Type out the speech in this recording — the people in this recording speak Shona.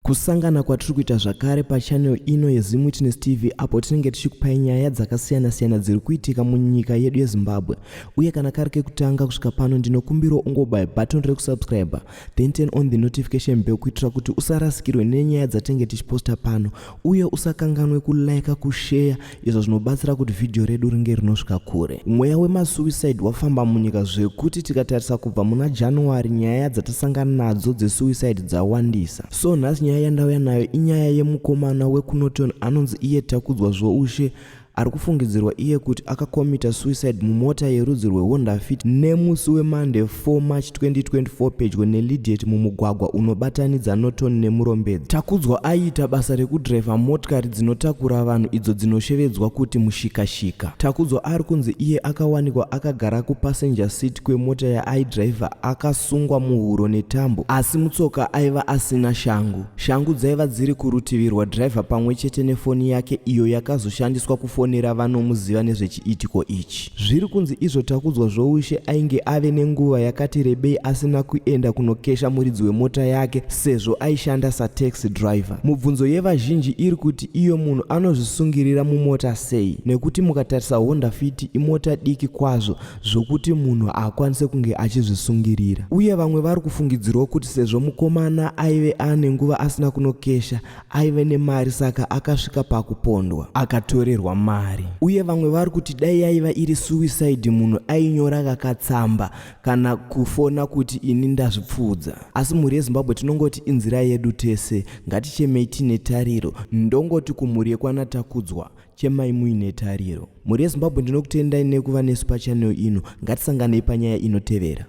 kusangana kwatiri kuita zvakare pachannel ino yeZimWitness TV, apo tinenge tichikupai nyaya dzakasiyana-siyana dziri kuitika munyika yedu yeZimbabwe. Uye kana kari kekutanga kusvika pano, ndinokumbira ungobaya button rekusubscribe, then turn on the notification bell kuitira kuti usarasikirwe nenyaya dzatenge tichiposta pano, uye usakanganwe kulike, kushare, izvo zvinobatsira kuti video redu ringe rinosvika kure. Mweya wemasuicide wafamba munyika zvekuti tikatarisa kubva muna January nyaya dzatasangana nadzo dzesuicide dzawandisa. So nhasi nyaya yandauya nayo inyaya yemukomana wekunoton anonzi iye Takudzwa Zvoushe, ari kufungidzirwa iye kuti akakomita suicide mumota yerudzi rweHonda Fit nemusi weMonday 4 March 2024 pedyo neLidet mumugwagwa unobatanidza Norton nemurombedzi. Takudzwa aiita basa rekudhiraivha motikari dzinotakura vanhu idzo dzinoshevedzwa kuti mushikashika. Takudzwa ari kunzi iye akawanikwa akagara kupassenger seat kwemota yaaidhiraivha akasungwa muhuro netambo, asi mutsoka aiva asina shangu. Shangu dzaiva dziri kurutivi rwadhiraivha pamwe chete nefoni yake iyo yakazoshandiswa kufonera vanomuziva nezvechiitiko ichi. Zviri kunzi izvo Takudzwa Zvoushe ainge ave nenguva yakati rebei asina kuenda kunokesha muridzi wemota yake sezvo aishanda sataxi driver. Mubvunzo yevazhinji iri kuti iyo munhu anozvisungirira mumota sei, nekuti mukatarisa Honda Fit imota diki kwazvo zvokuti munhu akwanise kunge achizvisungirira. Uye vamwe vari kufungidzirwa kuti sezvo mukomana aive ane nguva asina kunokesha, aive nemari saka akasvika pakupondwa akatorerwa mari. Uye vamwe vari kuti dai yaiva iri suicide munhu ainyora kakatsamba kana kufona kuti ini ndazvipfudza. Asi mhuri yeZimbabwe tinongoti inzira yedu tese, ngatichemei tine tariro. Ndongoti kumhuri yekwana Takudzwa, chemai muine tariro. Mhuri yeZimbabwe ndinokutendai nekuva nesu pachannel ino. Ngatisanganei panyaya inotevera.